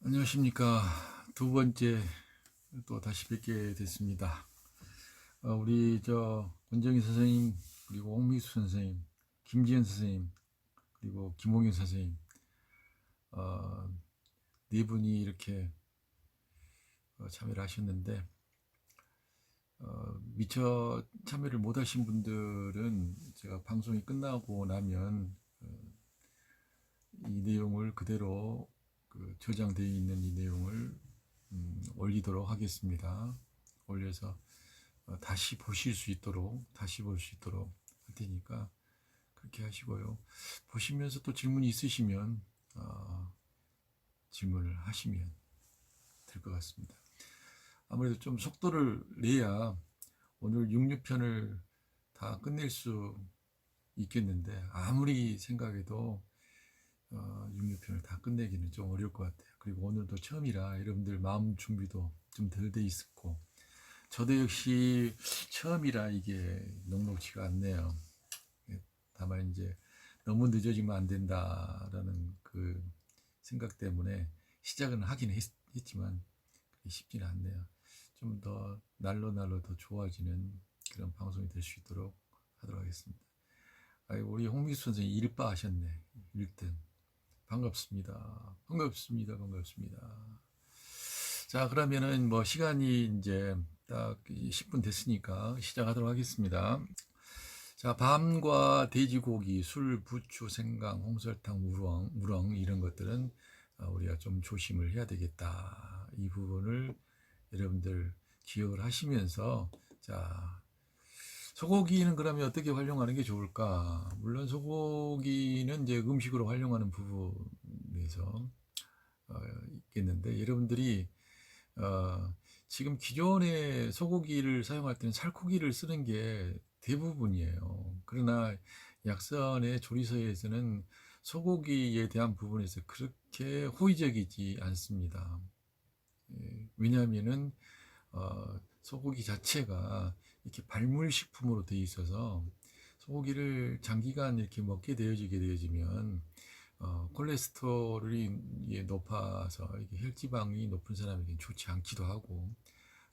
안녕하십니까. 두 번째 또 다시 뵙게 됐습니다. 우리 권정희 선생님, 그리고 홍미수 선생님, 김지현 선생님, 그리고 김홍현 선생님, 어, 네 분이 이렇게 참여를 하셨는데, 미처 참여를 못 하신 분들은 제가 방송이 끝나고 나면 이 내용을 그대로 저장되어 있는 이 내용을 올리도록 하겠습니다. 올려서 다시 보실 수 있도록, 다시 볼 수 있도록 할 테니까 그렇게 하시고요. 보시면서 또 질문이 있으시면 질문을 하시면 될 것 같습니다. 아무래도 좀 속도를 내야 오늘 6편을 다 끝낼 수 있겠는데, 아무리 생각해도 6편을 다 끝내기는 좀 어려울 것 같아요. 그리고 오늘도 처음이라 여러분들 마음 준비도 좀 덜 돼 있었고, 저도 역시 처음이라 이게 녹록지가 않네요. 다만 이제 너무 늦어지면 안 된다라는 그 생각 때문에 시작은 하긴 했지만 쉽지는 않네요. 좀 더 날로 더 좋아지는 그런 방송이 될 수 있도록 하도록 하겠습니다. 우리 홍미수 선생님 일바 하셨네. 1등. 반갑습니다. 반갑습니다. 반갑습니다. 자, 그러면은 뭐 시간이 이제 딱 10분 됐으니까 시작하도록 하겠습니다. 자, 밤과 돼지고기, 술, 부추, 생강, 홍설탕, 우렁 이런 것들은 우리가 좀 조심을 해야 되겠다. 이 부분을 여러분들 기억을 하시면서, 자, 소고기는 그러면 어떻게 활용하는 게 좋을까? 물론 소고기는 이제 음식으로 활용하는 부분에서 있겠는데, 여러분들이 지금 기존의 소고기를 사용할 때는 살코기를 쓰는 게 대부분이에요. 그러나 약선의 조리서에서는 소고기에 대한 부분에서 그렇게 호의적이지 않습니다. 왜냐하면은 소고기 자체가 이렇게 발물식품으로 되어 있어서 소고기를 장기간 이렇게 먹게 되어지면 콜레스테롤이 높아서 이게 혈지방이 높은 사람에게는 좋지 않기도 하고,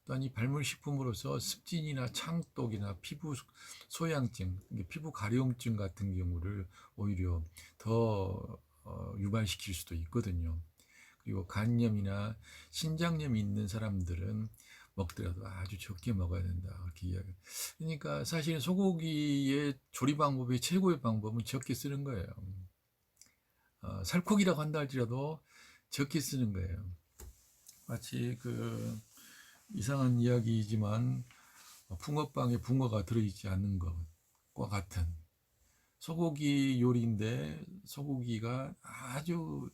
또한 이 발물식품으로서 습진이나 창독이나 피부 소양증, 피부 가려움증 같은 경우를 오히려 더 유발시킬 수도 있거든요. 그리고 간염이나 신장염이 있는 사람들은 먹더라도 아주 적게 먹어야 된다, 그렇게 이야기. 그러니까 사실 소고기의 조리 방법의 최고의 방법은 적게 쓰는 거예요. 살코기라고 한다 할지라도 적게 쓰는 거예요. 마치 이상한 이야기이지만 붕어빵에 붕어가 들어있지 않는 것과 같은 소고기 요리인데 소고기가 아주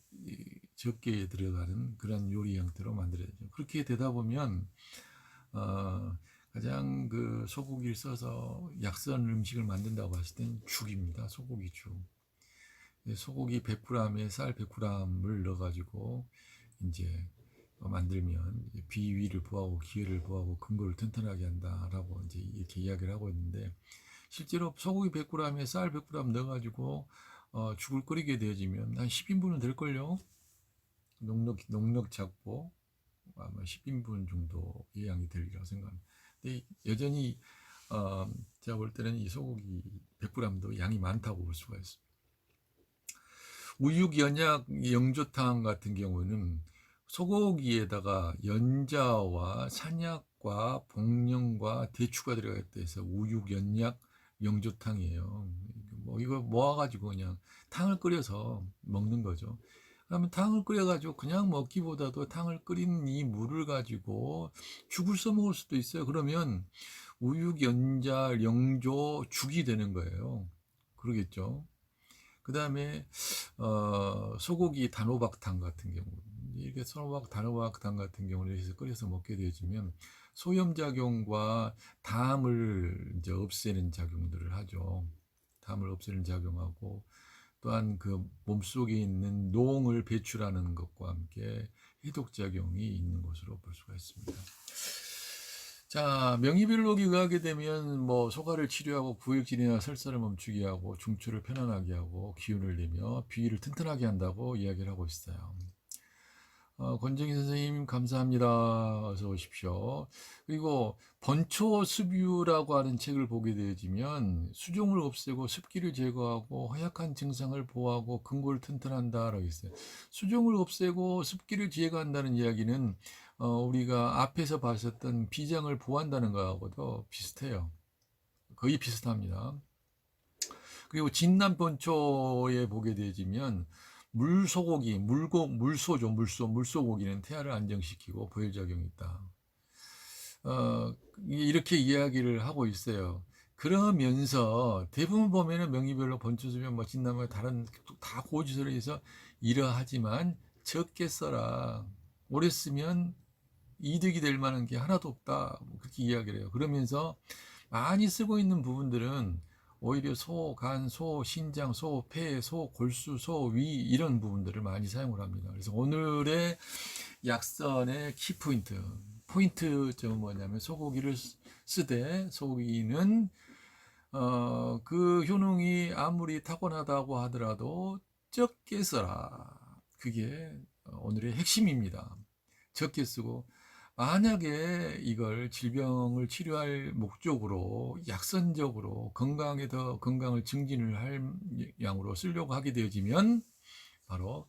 적게 들어가는 그런 요리 형태로 만들어야죠. 그렇게 되다 보면 가장 소고기를 써서 약선 음식을 만든다고 했을 때는 죽입니다. 소고기 죽. 소고기 100g에 쌀 100g을 넣어가지고 이제 만들면 비위를 보하고 기회를 보하고 근거를 튼튼하게 한다라고 이제 이렇게 이야기를 하고 있는데, 실제로 소고기 100g에 쌀 100g 넣어가지고 죽을 끓이게 되어지면 한 10인분은 될걸요. 넉넉 잡고 아마 10인분 정도 예양이 되리라고 생각합니다. 근데 여전히 제가 볼 때는 이 소고기 100g도 양이 많다고 볼 수가 있습니다. 우육 연약 영조탕 같은 경우는 소고기에다가 연자와 산약과 복령과 대추가 들어가 있다 해서 우육 연약 영조탕이에요. 뭐 이거 모아가지고 그냥 탕을 끓여서 먹는 거죠. 그러면 탕을 끓여가지고 그냥 먹기보다도 탕을 끓인 이 물을 가지고 죽을 써먹을 수도 있어요. 그러면 우육 연자 영조 죽이 되는 거예요. 그러겠죠. 그 다음에 소고기 단호박탕 같은 경우, 이렇게 단호박탕 같은 경우를 해서 끓여서 먹게 되어지면 소염작용과 담을 이제 없애는 작용들을 하죠. 담을 없애는 작용하고, 또한 몸속에 있는 농을 배출하는 것과 함께 해독작용이 있는 것으로 볼 수가 있습니다. 자, 명이빌록이 의하게 되면 뭐 소가를 치료하고 구역질이나 설사를 멈추게 하고 중추를 편안하게 하고 기운을 내며 비위를 튼튼하게 한다고 이야기를 하고 있어요. 권정희 선생님 감사합니다. 어서 오십시오. 그리고 번초습유라고 하는 책을 보게 되어지면 수종을 없애고 습기를 제거하고 허약한 증상을 보호하고 근골을 튼튼한다라고 있어요. 수종을 없애고 습기를 제거한다는 이야기는 우리가 앞에서 봤었던 비장을 보호한다는 거하고도 비슷해요. 거의 비슷합니다. 그리고 진남번초에 보게 되어지면 물소고기, 물소고기는 태아를 안정시키고 부혈작용이 있다. 이렇게 이야기를 하고 있어요. 그러면서 대부분 보면은 명의별로 번초수면 뭐 진남을 다른 다 고지서를 해서 이러하지만 적게 써라. 오래 쓰면 이득이 될 만한 게 하나도 없다. 그렇게 이야기를 해요. 그러면서 많이 쓰고 있는 부분들은 오히려 소, 간, 소, 신장, 소, 폐, 소, 골수, 소, 위 이런 부분들을 많이 사용을 합니다. 그래서 오늘의 약선의 포인트점은 뭐냐면 소고기를 쓰되 소고기는 그 효능이 아무리 타고나다고 하더라도 적게 써라. 그게 오늘의 핵심입니다. 적게 쓰고 만약에 이걸 질병을 치료할 목적으로 약선적으로 건강을 증진을 할 양으로 쓰려고 하게 되어지면 바로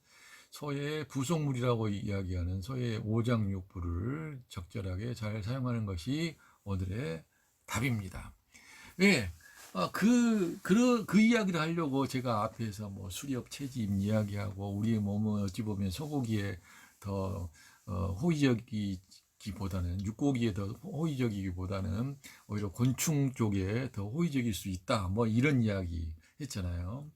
소의 부속물이라고 이야기하는 소의 오장육부를 적절하게 잘 사용하는 것이 오늘의 답입니다. 예. 그 이야기를 하려고 제가 앞에서 뭐 수렵 채집 이야기하고 우리의 몸은 어찌 보면 소고기에 더 호의적이기보다는 육고기에 더 호의적이기보다는 오히려 곤충 쪽에 더 호의적일 수 있다. 뭐 이런 이야기 했잖아요.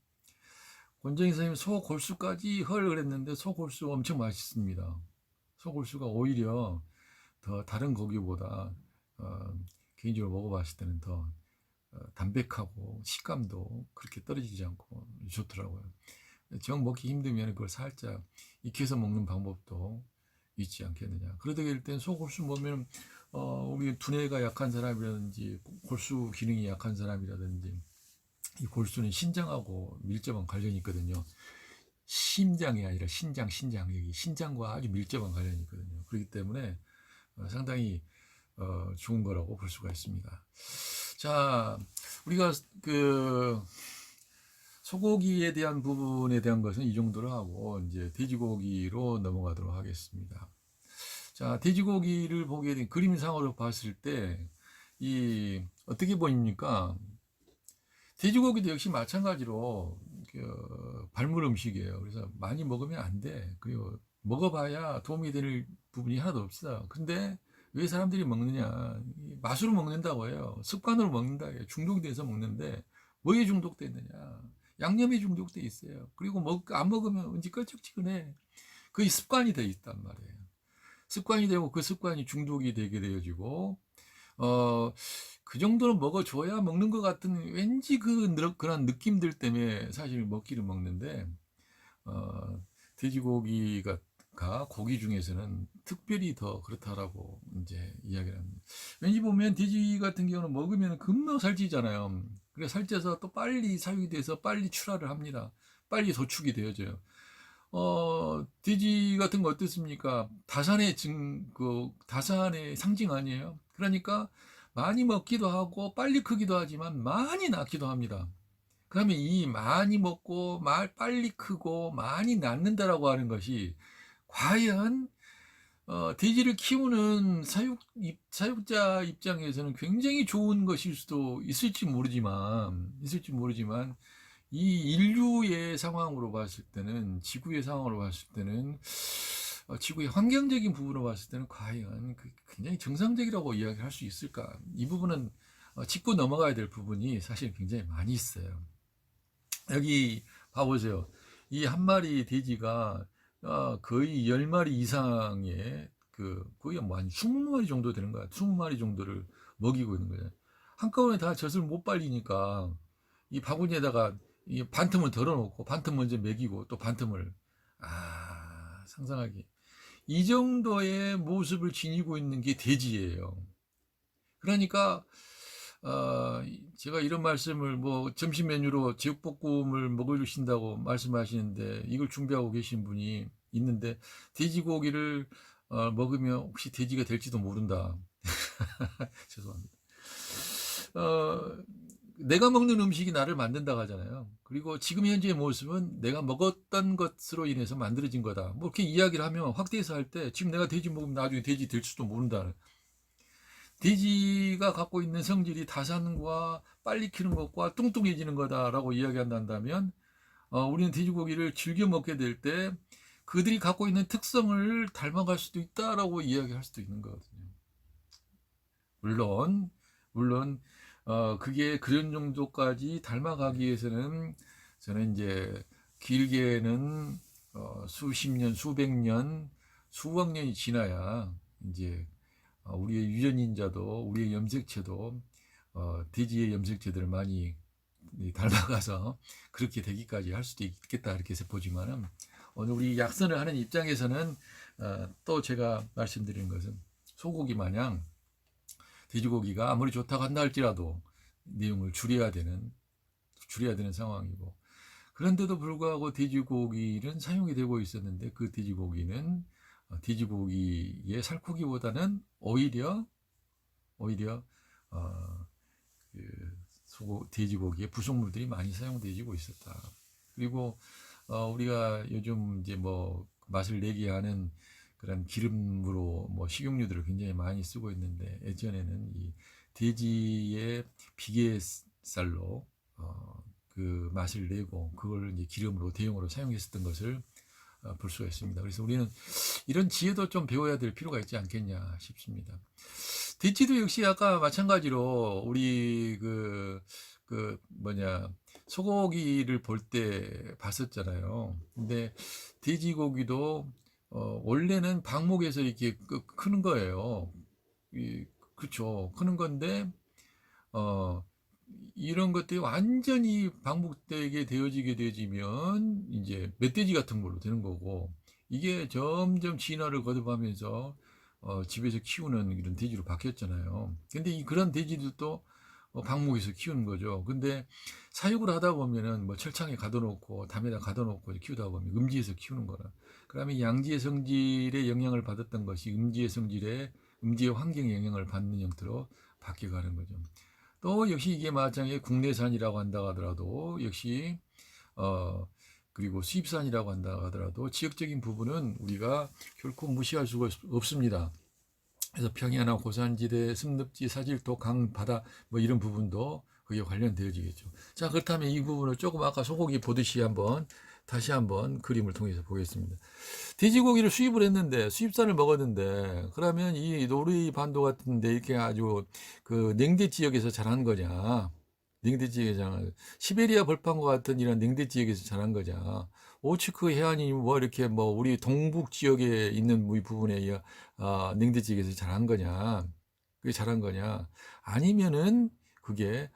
권정희 선생님 소골수까지 그랬는데 소골수 엄청 맛있습니다. 소골수가 오히려 더 다른 고기보다 개인적으로 먹어봤을 때는 더 담백하고 식감도 그렇게 떨어지지 않고 좋더라고요. 정 먹기 힘들면 그걸 살짝 익혀서 먹는 방법도 있지 않겠느냐. 그러다 될 땐 소골수 보면 우리 두뇌가 약한 사람이라든지 골수 기능이 약한 사람이라든지 이 골수는 신장하고 밀접한 관련이 있거든요. 심장이 아니라 신장 여기 신장과 아주 밀접한 관련이 있거든요. 그렇기 때문에 상당히 좋은 거라고 볼 수가 있습니다. 자, 우리가 그 소고기에 대한 부분에 대한 것은 이 정도로 하고 이제 돼지고기로 넘어가도록 하겠습니다. 자, 돼지고기를 보게 된 그림상으로 봤을 때 이 어떻게 보입니까? 돼지고기도 역시 마찬가지로 발물 음식이에요. 그래서 많이 먹으면 안 돼. 그리고 먹어봐야 도움이 될 부분이 하나도 없어. 근데 왜 사람들이 먹느냐? 맛으로 먹는다고 해요. 습관으로 먹는다 해요. 중독이 돼서 먹는데 뭐에 중독됐느냐? 양념에 중독돼 있어요. 그리고 안 먹으면 왠지 껄쩍지근해. 그게 습관이 돼 있단 말이에요. 습관이 되고 그 습관이 중독이 되게 되어지고 그 정도는 먹어줘야 먹는 것 같은 왠지 그런 느낌들 때문에 사실 먹기를 먹는데 돼지고기가 고기 중에서는 특별히 더 그렇다라고 이제 이야기를 합니다. 왠지 보면 돼지 같은 경우는 먹으면 금방 살찌잖아요. 그래 살쪄서 또 빨리 사육이 돼서 빨리 출하를 합니다. 빨리 도축이 되어져요. 돼지 같은 거 어떻습니까? 다산의 상징 아니에요? 그러니까 많이 먹기도 하고 빨리 크기도 하지만 많이 낳기도 합니다. 그러면 이 많이 먹고 빨리 크고 많이 낳는다라고 하는 것이 과연 돼지를 키우는 사육자 입장에서는 굉장히 좋은 것일 수도 있을지 모르지만 이 인류의 상황으로 봤을 때는 지구의 상황으로 봤을 때는 지구의 환경적인 부분으로 봤을 때는 과연 굉장히 정상적이라고 이야기할 수 있을까? 이 부분은 짚고 넘어가야 될 부분이 사실 굉장히 많이 있어요. 여기 봐보세요. 이 한 마리 돼지가 거의 10마리 이상의 거의 뭐 한 20마리 정도 되는 거야. 20마리 정도를 먹이고 있는 거예요. 한꺼번에 다 젖을 못 빨리니까 이 바구니에다가 이 반틈을 덜어놓고 반틈 먼저 먹이고 또 반틈을 상상하기. 이 정도의 모습을 지니고 있는 게 돼지예요. 그러니까 제가 이런 말씀을 뭐 점심 메뉴로 제육볶음을 먹어주신다고 말씀하시는데 이걸 준비하고 계신 분이 있는데 돼지고기를 먹으면 혹시 돼지가 될지도 모른다. 죄송합니다. 어, 내가 먹는 음식이 나를 만든다고 하잖아요. 그리고 지금 현재의 모습은 내가 먹었던 것으로 인해서 만들어진 거다. 뭐 이렇게 이야기를 하면 확대해서 할 때 지금 내가 돼지 먹으면 나중에 돼지 될 수도 모른다. 돼지가 갖고 있는 성질이 다산과 빨리 키는 것과 뚱뚱해지는 거다라고 이야기한다면 우리는 돼지고기를 즐겨 먹게 될 때 그들이 갖고 있는 특성을 닮아갈 수도 있다라고 이야기할 수도 있는 거거든요. 물론 그게 그런 정도까지 닮아가기 위해서는 저는 이제 길게는 수십 년, 수백 년, 수억 년이 지나야 이제 우리의 유전인자도 우리의 염색체도 돼지의 염색체들을 많이 닮아가서 그렇게 되기까지 할 수도 있겠다 이렇게 해서 보지만은 오늘 우리 약선을 하는 입장에서는 또 제가 말씀드리는 것은 소고기 마냥 돼지고기가 아무리 좋다고 한다 할지라도 내용을 줄여야 되는 상황이고, 그런데도 불구하고 돼지고기는 사용이 되고 있었는데 그 돼지고기는 돼지고기의 살코기보다는 오히려 돼지고기의 부속물들이 많이 사용되고 있었다. 그리고 우리가 요즘 이제 뭐 맛을 내게 하는 그런 기름으로 뭐 식용유들을 굉장히 많이 쓰고 있는데, 예전에는 이 돼지의 비계살로 그 맛을 내고 그걸 이제 기름으로 대용으로 사용했었던 것을 볼 수가 있습니다. 그래서 우리는 이런 지혜도 좀 배워야 될 필요가 있지 않겠냐 싶습니다. 돼지도 역시 아까 마찬가지로 우리 소고기를 볼 때 봤었잖아요. 근데 돼지고기도 원래는 방목에서 이렇게 크는 거예요. 그렇죠. 크는 건데 이런 것들이 완전히 방목되게 되어지게 되지면 이제 멧돼지 같은 걸로 되는 거고, 이게 점점 진화를 거듭하면서 집에서 키우는 이런 돼지로 바뀌었잖아요. 근데 그런 돼지들도 방목에서 키우는 거죠. 근데 사육을 하다 보면은 뭐 철창에 가둬놓고 담에다 가둬놓고 키우다 보면 음지에서 키우는 거라. 그러면 양지의 성질의 영향을 받았던 것이 음지의 환경의 영향을 받는 형태로 바뀌어가는 거죠. 또 역시 이게 마찬가지 국내산이라고 한다 하더라도 역시 그리고 수입산이라고 한다 하더라도 지역적인 부분은 우리가 결코 무시할 수가 없습니다. 그래서 평야나 고산지대, 습립지, 사질도, 강, 바다 뭐 이런 부분도 그게 관련되어지겠죠. 자, 그렇다면 이 부분을 조금 아까 소고기 보듯이 다시 한번 그림을 통해서 보겠습니다. 돼지고기를 수입을 했는데, 수입산을 먹었는데, 그러면 이 노르웨이 반도 같은데 이렇게 아주 그 냉대 지역에서 자란 거냐? 냉대 지역에서 자란, 시베리아 벌판과 같은 이런 냉대 지역에서 자란 거냐? 오츠크 해안이 뭐 이렇게 뭐 우리 동북 지역에 있는 부분에 냉대 지역에서 자란 거냐? 그게 자란 거냐? 아니면은 그게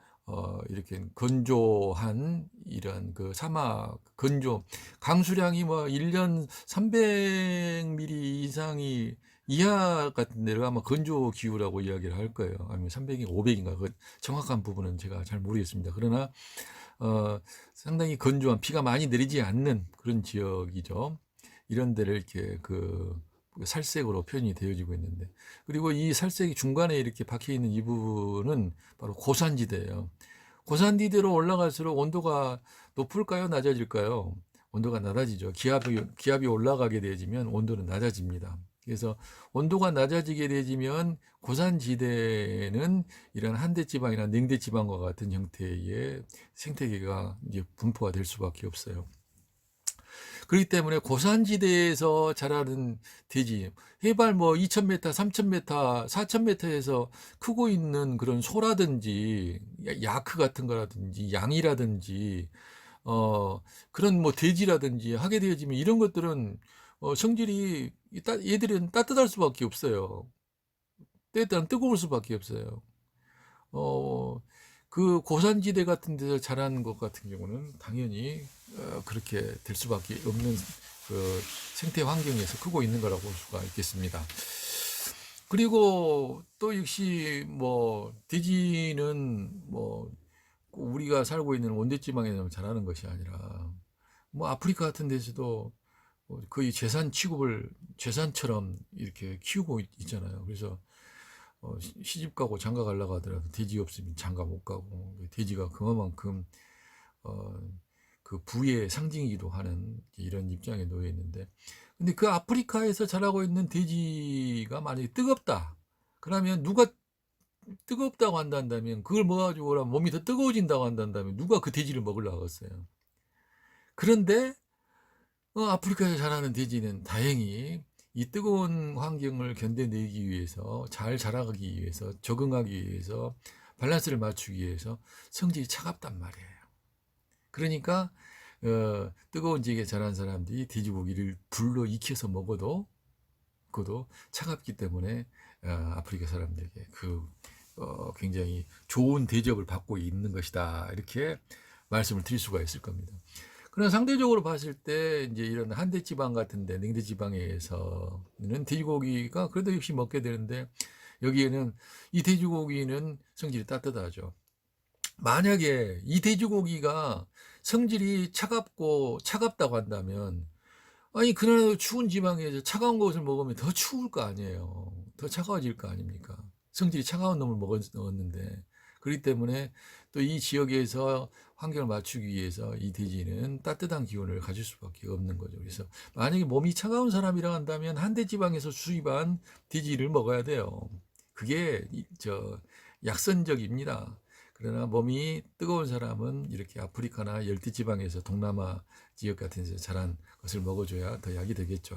이렇게 건조한 이런 그 사막 강수량이 뭐 1년 300mm 이상이 이하 같은 데를 아마 건조 기후라고 이야기를 할 거예요. 아니면 300이 500인가 그 정확한 부분은 제가 잘 모르겠습니다. 그러나 상당히 건조한 비가 많이 내리지 않는 그런 지역이죠. 이런 데를 이렇게 그 살색으로 표현이 되어지고 있는데, 그리고 이 살색이 중간에 이렇게 박혀 있는 이 부분은 바로 고산지대예요. 고산지대로 올라갈수록 온도가 높을까요? 낮아질까요? 온도가 낮아지죠. 기압이 올라가게 되어지면 온도는 낮아집니다. 그래서 온도가 낮아지게 되지면 고산지대는 이런 한대지방이나 냉대지방과 같은 형태의 생태계가 이제 분포가 될 수밖에 없어요. 그렇기 때문에 고산지대에서 자라는 돼지, 해발 뭐 2,000m, 3,000m, 4,000m에서 크고 있는 그런 소라든지 야크 같은 거라든지 양이라든지 그런 뭐 돼지라든지 하게 되어지면 이런 것들은 성질이 얘들은 따뜻할 수밖에 없어요. 때때는 뜨거울 수밖에 없어요. 그 고산지대 같은 데서 자라는 것 같은 경우는 당연히 그렇게 될 수밖에 없는 그 생태 환경에서 크고 있는 거라고 볼 수가 있겠습니다. 그리고 또 역시 뭐 돼지는 뭐 우리가 살고 있는 온대지방에서 자라는 것이 아니라 뭐 아프리카 같은 데서도 거의 재산처럼 이렇게 키우고 있잖아요. 그래서 시집 가고 장가 가려고 하더라도 돼지 없으면 장가 못 가고, 돼지가 그만큼 어, 그 부의 상징이기도 하는 이런 입장에 놓여 있는데, 근데 그 아프리카에서 자라고 있는 돼지가 만약에 뜨겁다 그러면, 누가 뜨겁다고 한다면, 그걸 먹어가지고 몸이 더 뜨거워진다고 한다면 누가 그 돼지를 먹으려고 하겠어요. 그런데 아프리카에서 자라는 돼지는 다행히 이 뜨거운 환경을 견뎌내기 위해서, 잘 자라기 위해서, 적응하기 위해서, 밸런스를 맞추기 위해서 성질이 차갑단 말이에요. 그러니까 뜨거운 지역에 자란 사람들이 돼지고기를 불로 익혀서 먹어도 그것도 차갑기 때문에 아프리카 사람들에게 굉장히 좋은 대접을 받고 있는 것이다, 이렇게 말씀을 드릴 수가 있을 겁니다. 그러나 상대적으로 봤을 때 이제 이런 한대 지방 같은데, 냉대 지방에서는 돼지고기가 그래도 역시 먹게 되는데, 여기에는 이 돼지고기는 성질이 따뜻하죠. 만약에 이 돼지고기가 성질이 차갑다고 한다면, 아니 그나마 추운 지방에서 차가운 것을 먹으면 더 추울 거 아니에요. 더 차가워질 거 아닙니까? 성질이 차가운 놈을 먹었는데. 그렇기 때문에 또 이 지역에서 환경을 맞추기 위해서 이 돼지는 따뜻한 기운을 가질 수밖에 없는 거죠. 그래서 만약에 몸이 차가운 사람이라 한다면 한대 지방에서 수입한 돼지를 먹어야 돼요. 그게 약선적입니다. 그러나 몸이 뜨거운 사람은 이렇게 아프리카나 열대지방에서, 동남아 지역 같은 데서 자란 것을 먹어줘야 더 약이 되겠죠.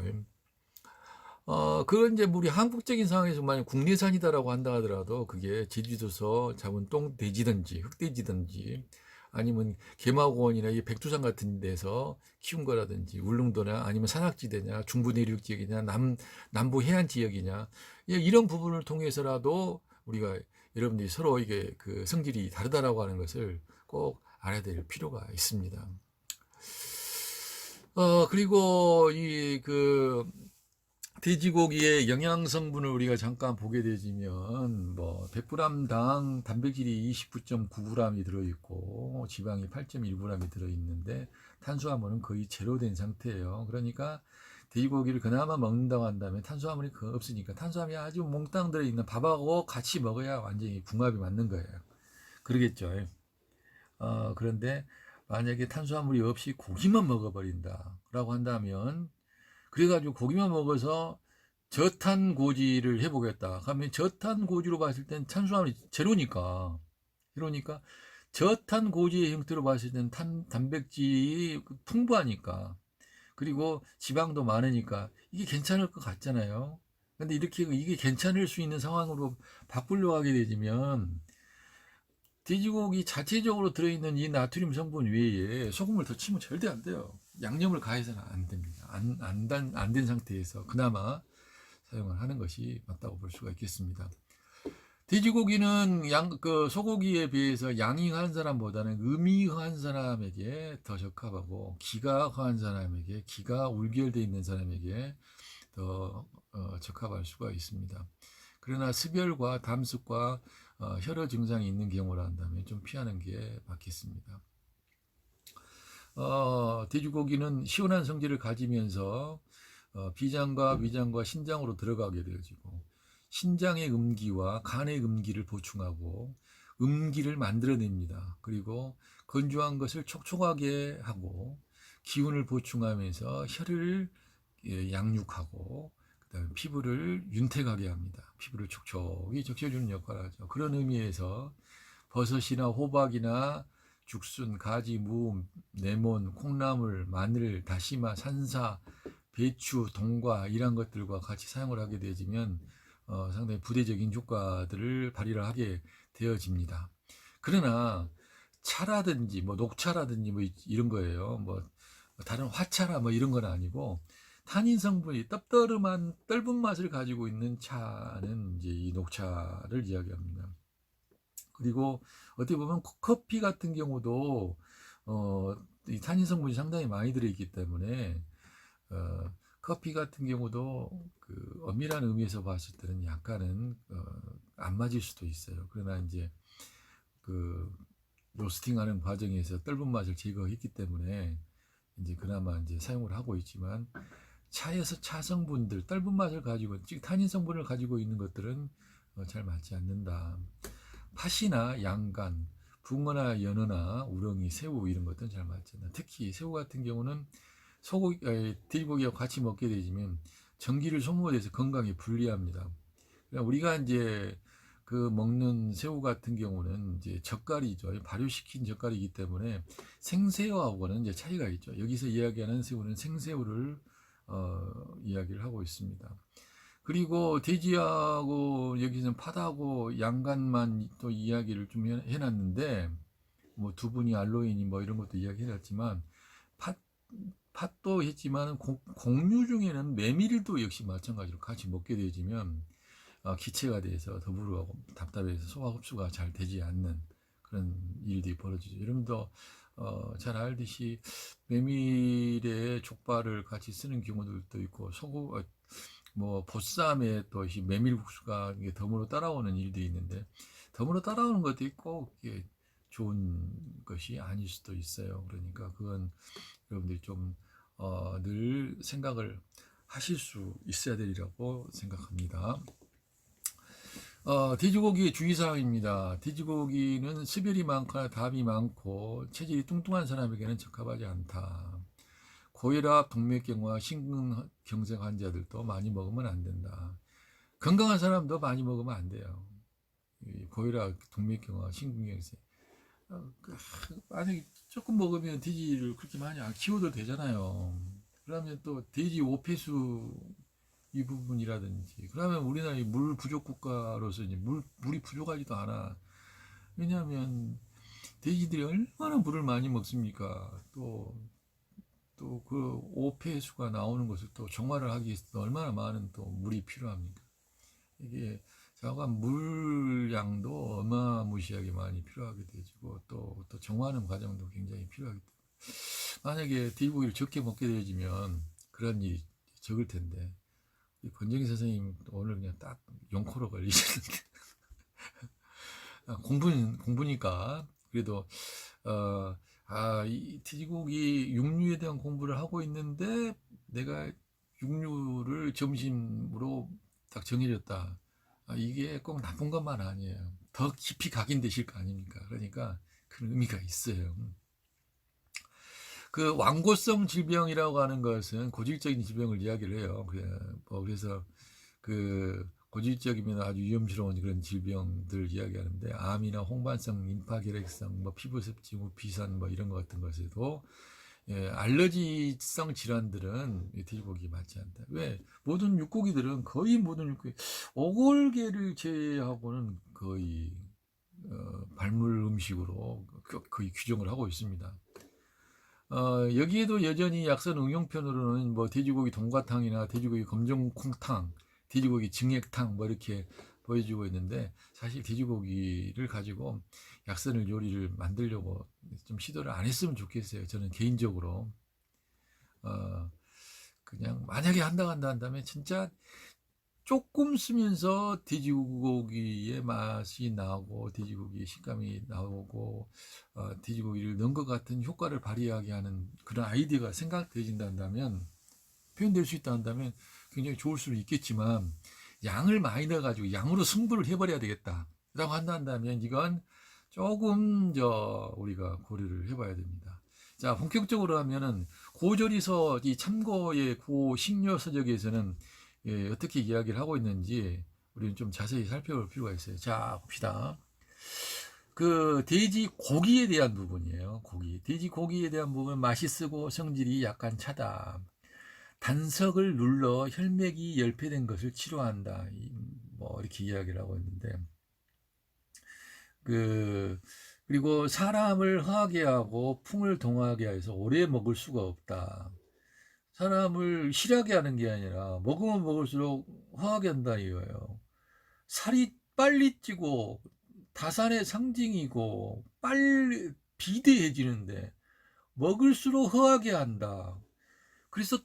그건 이제 우리 한국적인 상황에서 만약 국내산이다라고 한다 하더라도, 그게 제주도에서 잡은 똥돼지든지 흑돼지든지, 아니면 개마고원이나 이 백두산 같은 데서 키운 거라든지, 울릉도나 아니면 산악지대냐, 중부 내륙 지역이냐, 남부 해안 지역이냐, 이런 부분을 통해서라도 우리가, 여러분들이 서로 이게 그 성질이 다르다라고 하는 것을 꼭 알아야 될 필요가 있습니다. 그리고 돼지고기의 영양 성분을 우리가 잠깐 보게 되면, 100g당 단백질이 29.9g이 들어있고 지방이 8.1g이 들어있는데 탄수화물은 거의 제로된 상태예요. 그러니까 돼지고기를 그나마 먹는다고 한다면 탄수화물이 없으니까, 탄수화물이 아주 몽땅 들어있는 밥하고 같이 먹어야 완전히 궁합이 맞는 거예요. 그러겠죠. 그런데 만약에 탄수화물이 없이 고기만 먹어버린다라고 한다면, 그래가지고 고기만 먹어서 저탄고지를 해보겠다 그러면, 저탄고지로 봤을 땐 탄수화물이 제로니까, 저탄고지의 형태로 봤을 땐 단백질이 풍부하니까, 그리고 지방도 많으니까 이게 괜찮을 것 같잖아요. 근데 이게 괜찮을 수 있는 상황으로 바꾸려고 하게 되면, 돼지고기 자체적으로 들어있는 이 나트륨 성분 외에 소금을 더 치면 절대 안 돼요. 양념을 가해서는 안 됩니다. 안 된 상태에서 그나마 사용을 하는 것이 맞다고 볼 수가 있겠습니다. 돼지고기는 소고기에 비해서 양이 허한 사람보다는 음이 허한 사람에게 더 적합하고, 기가 허한 사람에게, 기가 울결되어 있는 사람에게 더 적합할 수가 있습니다. 그러나 습열과 담습과 혈여 증상이 있는 경우라 한다면 좀 피하는 게 맞겠습니다. 돼지고기는 시원한 성질을 가지면서 비장과 위장과 신장으로 들어가게 되어지고, 신장의 음기와 간의 음기를 보충하고 음기를 만들어냅니다. 그리고 건조한 것을 촉촉하게 하고 기운을 보충하면서 혈을 양육하고, 그다음에 피부를 윤택하게 합니다. 피부를 촉촉히 적셔주는 역할을 하죠. 그런 의미에서 버섯이나 호박이나 죽순, 가지, 무, 레몬, 콩나물, 마늘, 다시마, 산사, 배추, 동과 이런 것들과 같이 사용을 하게 되어지면 상당히 부대적인 효과들을 발휘를 하게 되어집니다. 그러나 차라든지 녹차라든지 이런 거예요. 다른 화차나 이런 건 아니고, 탄닌 성분이 떫은 맛을 가지고 있는 차는 이제 이 녹차를 이야기합니다. 그리고 어떻게 보면 커피 같은 경우도 이 탄닌 성분이 상당히 많이 들어있기 때문에, 커피 같은 경우도 엄밀한 의미에서 봤을 때는 약간은 안 맞을 수도 있어요. 그러나 이제 로스팅하는 과정에서 떫은 맛을 제거했기 때문에 이제 그나마 이제 사용을 하고 있지만, 차에서 차 성분들, 떫은 맛을 가지고, 즉 탄닌 성분을 가지고 있는 것들은 잘 맞지 않는다. 팥이나 양간, 붕어나 연어나 우렁이, 새우 이런 것들은 잘 맞지 않는다. 특히 새우 같은 경우는 소고기, 돼지고기와 같이 먹게 되면 전기를 소모돼서 건강에 불리합니다. 그러니까 우리가 이제 그 먹는 새우 같은 경우는 이제 젓갈이죠. 발효시킨 젓갈이기 때문에 생새우하고는 이제 차이가 있죠. 여기서 이야기하는 새우는 생새우를 이야기를 하고 있습니다. 그리고 돼지하고 여기서는 팥하고 양간만 또 이야기를 좀 해놨는데 뭐 두부니 알로이니 뭐 이런 것도 이야기해놨지만 팥 팥도 했지만 곡류 중에는 메밀도 역시 마찬가지로 같이 먹게 되어지면 기체가 돼서 더부르고 답답해서 소화 흡수가 잘 되지 않는 그런 일들이 벌어지죠. 여러분도 잘 알듯이 메밀에 족발을 같이 쓰는 경우들도 있고 뭐 보쌈에 또 메밀국수가 덤으로 따라오는 일들이 있는데 덤으로 따라오는 것들이 꼭 좋은 것이 아닐 수도 있어요. 그러니까 그건 여러분들이 좀 늘 생각을 하실 수 있어야 되리라고 생각합니다. 돼지고기의 주의사항입니다. 돼지고기는 습열이 많거나 담이 많고 체질이 뚱뚱한 사람에게는 적합하지 않다. 고혈압, 동맥경화, 심근경색 환자들도 많이 먹으면 안 된다. 건강한 사람도 많이 먹으면 안 돼요. 고혈압, 동맥경화, 심근경색. 만약에 조금 먹으면 돼지를 그렇게 많이 안 키워도 되잖아요. 그러면 또 돼지 오폐수 이 부분이라든지 그러면 우리나라의 물 부족 국가로서 이제 물이 부족하지도 않아. 왜냐하면 돼지들이 얼마나 물을 많이 먹습니까? 또 그 오폐수가 나오는 것을 또 정화를 하기 위해서 얼마나 많은 또 물이 필요합니까? 이게 자관 물량도 어마무시하게 많이 필요하게 되고 또 정화하는 과정도 굉장히 필요하기 때문에 만약에 돼지고기를 적게 먹게 되어지면 그런 일이 적을 텐데 권정희 선생님 오늘 그냥 딱 용코로 걸리셨는데 공부니까 그래도 이 돼지고기 육류에 대한 공부를 하고 있는데 내가 육류를 점심으로 딱 정해졌다. 이게 꼭 나쁜 것만 아니에요. 더 깊이 각인되실 거 아닙니까? 그러니까 큰 의미가 있어요. 그 완고성 질병이라고 하는 것은 고질적인 질병을 이야기를 해요. 그래서 그 고질적이면 아주 위험스러운 그런 질병들 이야기하는데 암이나 홍반성 림파결핵성, 뭐 피부습진, 비산 뭐 이런 것 같은 것에도 알러지성 질환들은 돼지고기 맞지 않다. 왜? 거의 모든 육고기, 오골계를 제외하고는 거의 발물 음식으로 거의 규정을 하고 있습니다. 여기에도 여전히 약선 응용편으로는 뭐 돼지고기 동과탕이나 돼지고기 검정콩탕, 돼지고기 증액탕 뭐 이렇게 보여주고 있는데 사실 돼지고기를 가지고 약선을 요리를 만들려고 좀 시도를 안 했으면 좋겠어요. 저는 개인적으로 그냥 만약에 한다면 진짜 조금 쓰면서 돼지고기의 맛이 나고 돼지고기의 식감이 나오고 돼지고기를 넣은 것 같은 효과를 발휘하게 하는 그런 아이디어가 생각되진다면 표현될 수 있다 한다면 굉장히 좋을 수는 있겠지만 양을 많이 넣어가지고 양으로 승부를 해버려야 되겠다 라고 한다면 이건 조금 우리가 고려를 해봐야 됩니다. 자, 본격적으로 하면은 고조리서 이 참고의 고식료서적에서는 어떻게 이야기를 하고 있는지 우리는 좀 자세히 살펴볼 필요가 있어요. 자, 봅시다. 그 돼지 고기에 대한 부분이에요. 돼지 고기에 대한 부분 맛이 쓰고 성질이 약간 차다. 단석을 눌러 혈맥이 열폐된 것을 치료한다. 뭐 이렇게 이야기를 하고 있는데 그리고 사람을 허하게 하고 풍을 동하게 해서 오래 먹을 수가 없다. 사람을 실하게 하는 게 아니라 먹으면 먹을수록 허하게 한다 이거예요. 살이 빨리 찌고 다산의 상징이고 빨리 비대해지는데 먹을수록 허하게 한다. 그래서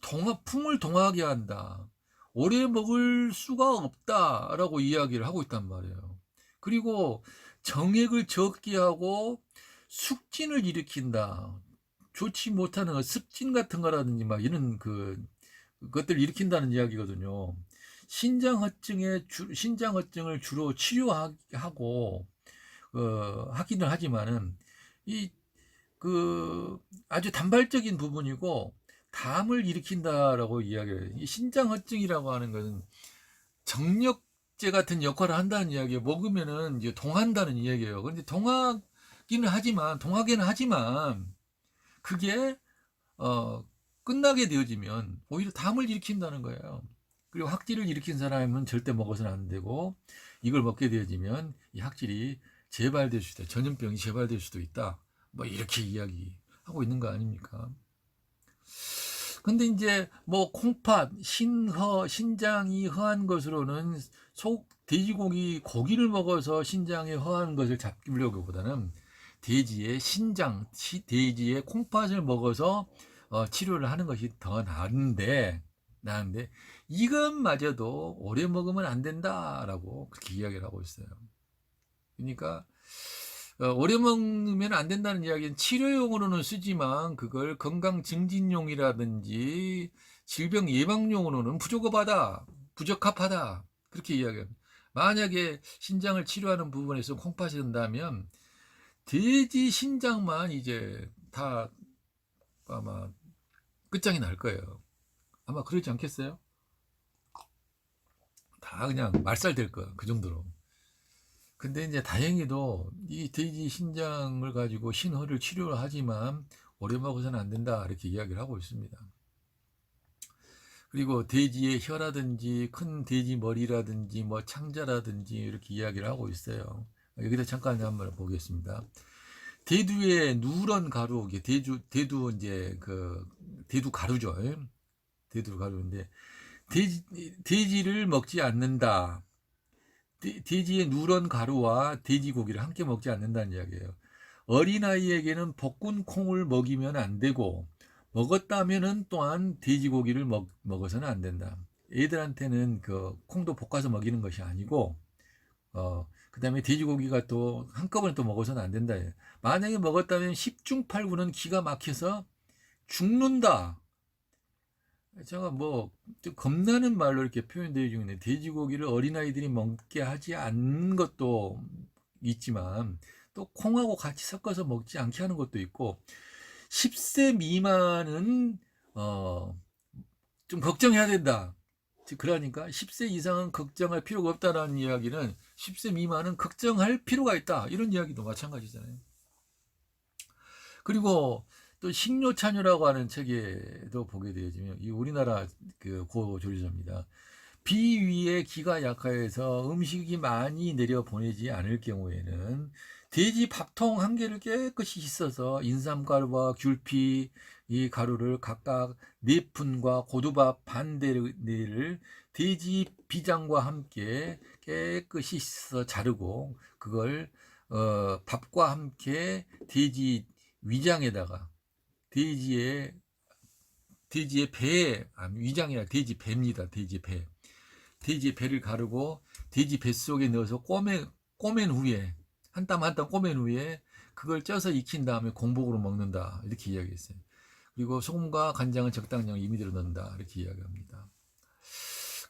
풍을 동하게 한다. 오래 먹을 수가 없다라고 이야기를 하고 있단 말이에요. 그리고 정액을 적게 하고 숙진을 일으킨다. 좋지 못하는 습진 같은 거라든지 막 이런 것들을 일으킨다는 이야기거든요. 신장허증을 주로 치료하고 하기는 하지만은 이 그 아주 단발적인 부분이고 담을 일으킨다라고 이야기해요. 이 신장허증이라고 하는 것은 정력제 같은 역할을 한다는 이야기예요. 먹으면은 이제 동한다는 이야기예요. 그런데 동하기는 하지만 그게 어, 끝나게 되어지면 오히려 담을 일으킨다는 거예요. 그리고 학질을 일으킨 사람은 절대 먹어서는 안 되고 이걸 먹게 되어지면 이 학질이 재발될 수도 있다. 전염병이 재발될 수도 있다. 뭐 이렇게 이야기하고 있는 거 아닙니까? 근데 이제 뭐 콩팥, 신장이 허한 것으로는 돼지고기 고기를 먹어서 신장에 허한 것을 잡으려고 보다는 돼지의 콩팥을 먹어서 치료를 하는 것이 더 나은데 이것마저도 오래 먹으면 안 된다라고 그렇게 이야기를 하고 있어요. 그러니까 오래 먹으면 안 된다는 이야기는 치료용으로는 쓰지만 그걸 건강 증진용이라든지 질병 예방용으로는 부적합하다 그렇게 이야기합니다. 만약에 신장을 치료하는 부분에서 콩팥이 된다면 돼지 신장만 이제 다 아마 끝장이 날 거예요. 아마 그러지 않겠어요? 다 그냥 말살 될 거야, 그 정도로. 근데 이제 다행히도 이 돼지 신장을 가지고 신허를 치료를 하지만 오래 먹어서는 안 된다 이렇게 이야기를 하고 있습니다. 그리고 돼지의 혀라든지 큰 돼지 머리라든지 뭐 창자라든지 이렇게 이야기를 하고 있어요. 여기다 잠깐 한번 보겠습니다. 대두의 누런 가루, 대두 이제 대두 가루죠. 대두 가루인데 돼지를 먹지 않는다. 돼지의 누런 가루와 돼지고기를 함께 먹지 않는다는 이야기예요. 어린아이에게는 볶은 콩을 먹이면 안 되고 먹었다면은 또한 돼지고기를 먹어서는 안 된다. 애들한테는 그 콩도 볶아서 먹이는 것이 아니고 그다음에 돼지고기가 또 한꺼번에 또 먹어서는 안 된다. 만약에 먹었다면 10중 8구는 기가 막혀서 죽는다. 제가 뭐 겁나는 말로 이렇게 표현되어 있는데 돼지고기를 어린아이들이 먹게 하지 않는 것도 있지만 또 콩하고 같이 섞어서 먹지 않게 하는 것도 있고 10세 미만은 좀 걱정해야 된다. 그러니까 10세 이상은 걱정할 필요가 없다라는 이야기는 10세 미만은 걱정할 필요가 있다. 이런 이야기도 마찬가지잖아요. 그리고 또 식료찬유라고 하는 책에도 보게 되어지면 이 우리나라 그 고조리사입니다. 비위에 기가 약하여서 음식이 많이 내려 보내지 않을 경우에는 돼지 밥통 한 개를 깨끗이 씻어서 인삼가루와 귤피 이 가루를 각각 4푼과 고두밥 반 대를 돼지 비장과 함께 깨끗이 씻어 자르고 그걸 밥과 함께 돼지 위장에다가 돼지의 배, 위장이라 돼지 배입니다. 돼지 배. 돼지 배를 가르고 돼지 뱃속에 넣어서 꼬맨 후에 한 땀 한 땀 꼬맨 후에 그걸 쪄서 익힌 다음에 공복으로 먹는다. 이렇게 이야기했어요. 그리고 소금과 간장은 적당량 임의대로 넣는다. 이렇게 이야기합니다.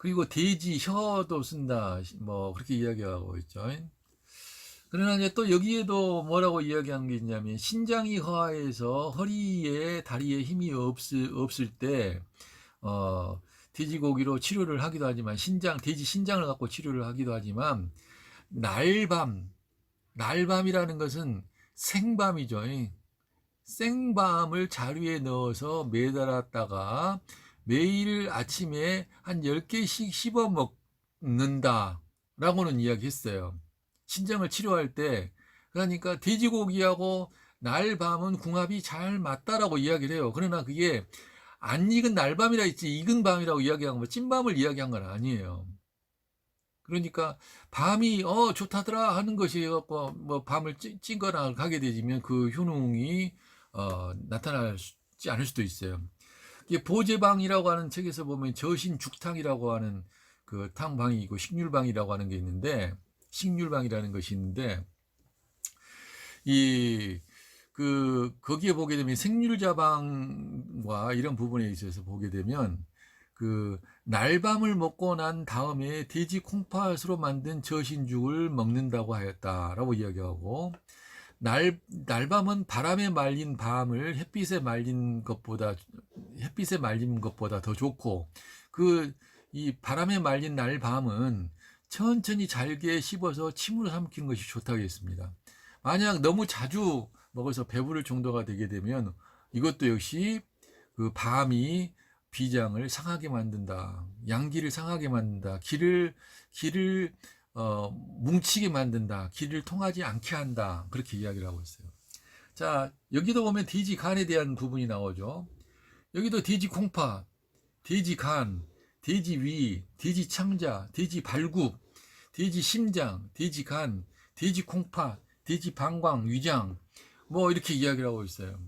그리고 돼지 혀도 쓴다. 뭐 그렇게 이야기하고 있죠. 그러나 이제 또 여기에도 뭐라고 이야기한 게 있냐면 신장이 허해서 허리에 다리에 힘이 없을 때 돼지고기로 치료를 하기도 하지만 돼지 신장을 갖고 치료를 하기도 하지만 날밤이라는 것은 생밤이죠. 생밤을 자루에 넣어서 매달았다가 매일 아침에 한 10개씩 씹어 먹는다 라고는 이야기했어요. 신장을 치료할 때. 그러니까 돼지고기하고 날밤은 궁합이 잘 맞다라고 이야기를 해요. 그러나 그게 안 익은 날밤이라 했지 익은 밤이라고 이야기한 거 찐밤을 이야기한 건 아니에요. 그러니까 밤이 좋다더라 하는 것이 갖고 뭐 밤을 찐거나 가게 되면 그 효능이 나타나지 않을 수도 있어요. 이게 보제방이라고 하는 책에서 보면 저신죽탕이라고 하는 그 탕방이 있고 식률방이라고 하는 게 있는데 식률방이라는 것이 있는데 거기에 보게 되면 생률자방과 이런 부분에 있어서 보게 되면 그 날밤을 먹고 난 다음에 돼지 콩팥으로 만든 저신죽을 먹는다고 하였다라고 이야기하고, 날밤은 바람에 말린 밤을 햇빛에 말린 것보다 더 좋고, 이 바람에 말린 날밤은 천천히 잘게 씹어서 침으로 삼키는 것이 좋다고 했습니다. 만약 너무 자주 먹어서 배부를 정도가 되게 되면 이것도 역시 그 밤이 비장을 상하게 만든다. 양기를 상하게 만든다. 기를 뭉치게 만든다. 기를 통하지 않게 한다. 그렇게 이야기를 하고 있어요. 자, 여기도 보면 돼지 간에 대한 부분이 나오죠. 여기도 돼지 콩팥, 돼지 간, 돼지 위, 돼지 창자, 돼지 발굽, 돼지 심장, 돼지 간, 돼지 콩팥, 돼지 방광, 위장, 뭐 이렇게 이야기를 하고 있어요.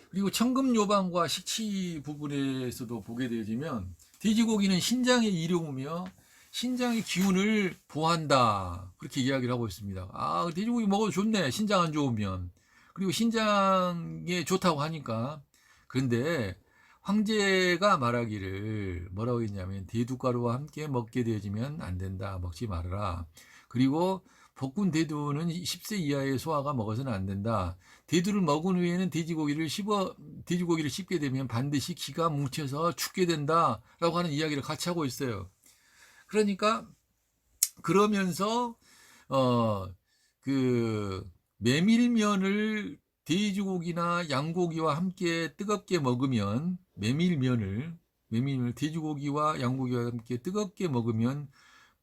그리고 청금요방과 식치 부분에서도 보게 되어지면 돼지고기는 신장에 이로우며 신장의 기운을 보한다. 그렇게 이야기를 하고 있습니다. 아, 돼지고기 먹어도 좋네. 신장 안 좋으면. 그리고 신장에 좋다고 하니까. 그런데 황제가 말하기를 뭐라고 했냐면 대두가루와 함께 먹게 되어지면 안 된다. 먹지 말아라. 그리고 볶은 대두는 10세 이하의 소아가 먹어서는 안 된다. 대두를 먹은 후에는 돼지고기를 씹게 되면 반드시 기가 뭉쳐서 죽게 된다라고 하는 이야기를 같이 하고 있어요. 그러니까 그러면서 그 메밀면을 돼지고기나 양고기와 함께 뜨겁게 먹으면 메밀면을 돼지고기와 양고기와 함께 뜨겁게 먹으면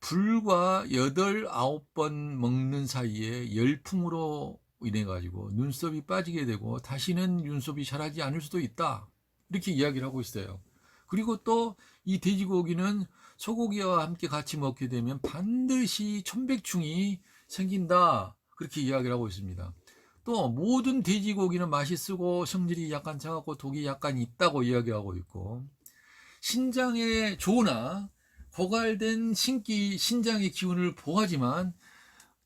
불과 8, 9번 먹는 사이에 열풍으로 인해 가지고 눈썹이 빠지게 되고 다시는 눈썹이 자라지 않을 수도 있다. 이렇게 이야기를 하고 있어요. 그리고 또 이 돼지고기는 소고기와 함께 같이 먹게 되면 반드시 천백충이 생긴다. 그렇게 이야기를 하고 있습니다. 또 모든 돼지고기는 맛이 쓰고 성질이 약간 차갑고 독이 약간 있다고 이야기하고 있고, 신장에 좋으나 고갈된 신장의 기운을 보하지만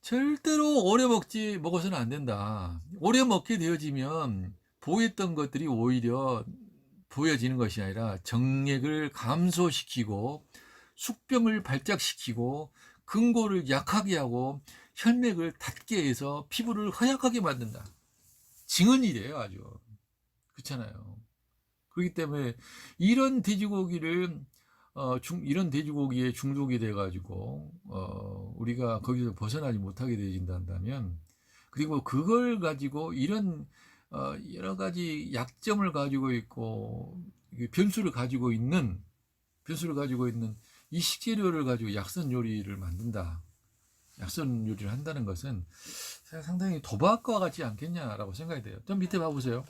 절대로 오래 먹어서는 안 된다. 오래 먹게 되어지면 보했던 것들이 오히려 보여지는 것이 아니라 정액을 감소시키고 숙병을 발작시키고 근골을 약하게 하고 혈맥을 닫게 해서 피부를 허약하게 만든다. 증언이래요, 아주. 그렇잖아요. 그렇기 때문에 이런 돼지고기를 이런 돼지고기에 중독이 돼가지고 우리가 거기서 벗어나지 못하게 되어진다면, 그리고 그걸 가지고 이런 여러 가지 약점을 가지고 있고 변수를 가지고 있는 이 식재료를 가지고 약선 요리를 만든다. 약선 요리를 한다는 것은 상당히 도박과 같지 않겠냐라고 생각이 돼요. 좀 밑에 봐보세요.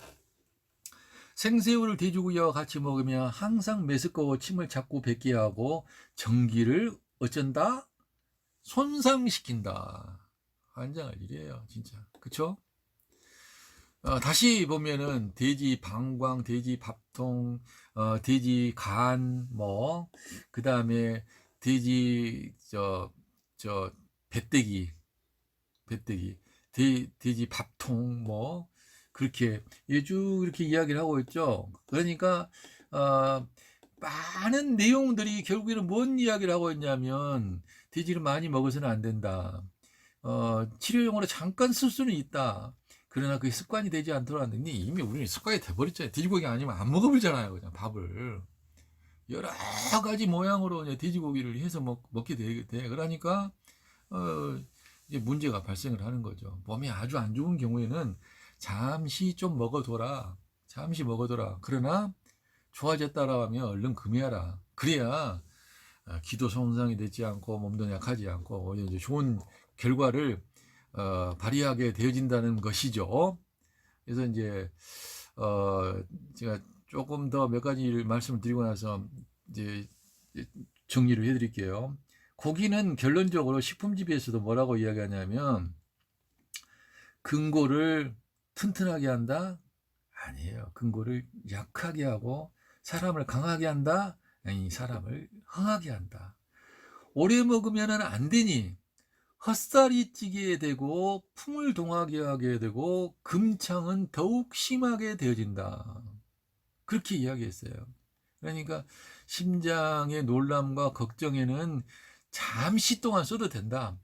생새우를 돼지고기와 같이 먹으면 항상 메스꺼워 침을 자꾸 뱉게 하고 전기를 어쩐다? 손상시킨다. 환장할 일이에요, 진짜. 그쵸? 다시 보면은 돼지 방광, 돼지 밥통, 돼지 간, 그 다음에 돼지 배때기, 돼지 밥통, 그렇게 쭉 이렇게 이야기를 하고 있죠. 그러니까 많은 내용들이 결국에는 뭔 이야기를 하고 있냐면 돼지를 많이 먹어서는 안 된다. 치료용으로 잠깐 쓸 수는 있다. 그러나 그게 습관이 되지 않도록 하는데 이미 우리는 습관이 돼버렸잖아요. 돼지고기 아니면 안 먹어버리잖아요. 그냥 밥을. 여러 가지 모양으로 이제 돼지고기를 해서 먹게 돼. 그러니까 이제 문제가 발생을 하는 거죠. 몸이 아주 안 좋은 경우에는 잠시 좀 먹어둬라. 그러나 좋아졌다라 하면 얼른 금해하라. 그래야 기도 손상이 되지 않고 몸도 약하지 않고 오히려 이제 좋은 결과를 발휘하게 되어진다는 것이죠. 그래서 이제 제가 조금 더 몇 가지를 말씀을 드리고 나서 이제 정리를 해드릴게요. 고기는 결론적으로 식품집에서도 뭐라고 이야기하냐면 근골을 튼튼하게 한다? 아니에요. 근골을 약하게 하고 사람을 강하게 한다? 아니, 사람을 흥하게 한다. 오래 먹으면 안 되니 헛살이 찌게 되고 풍을 동하게 하게 되고 금창은 더욱 심하게 되어진다. 그렇게 이야기했어요. 그러니까 심장의 놀람과 걱정에는 잠시 동안 써도 된다.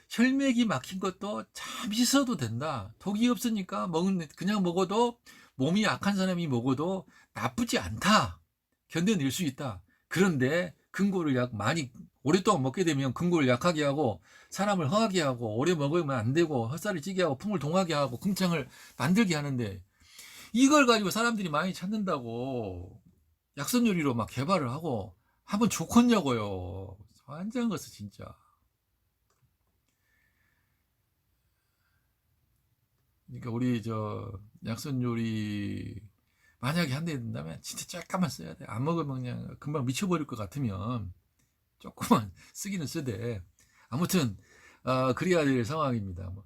혈맥이 막힌 것도 잠시 써도 된다. 독이 없으니까 그냥 먹어도, 몸이 약한 사람이 먹어도 나쁘지 않다. 견뎌낼 수 있다. 그런데 근골을 많이 오랫동안 먹게 되면 근골을 약하게 하고 사람을 허하게 하고 오래 먹으면 안 되고 헛살을 찌게 하고 풍을 동하게 하고 궁창을 만들게 하는데, 이걸 가지고 사람들이 많이 찾는다고 약선 요리로 막 개발을 하고 하면 좋겠냐고요. 완전 것은 진짜. 그러니까 우리 약선 요리 만약에 한대 된다면 진짜 조금만 써야 돼. 안 먹으면 그냥 금방 미쳐버릴 것 같으면 조금만 쓰기는 쓰되, 아무튼 그래야 될 상황입니다. 뭐.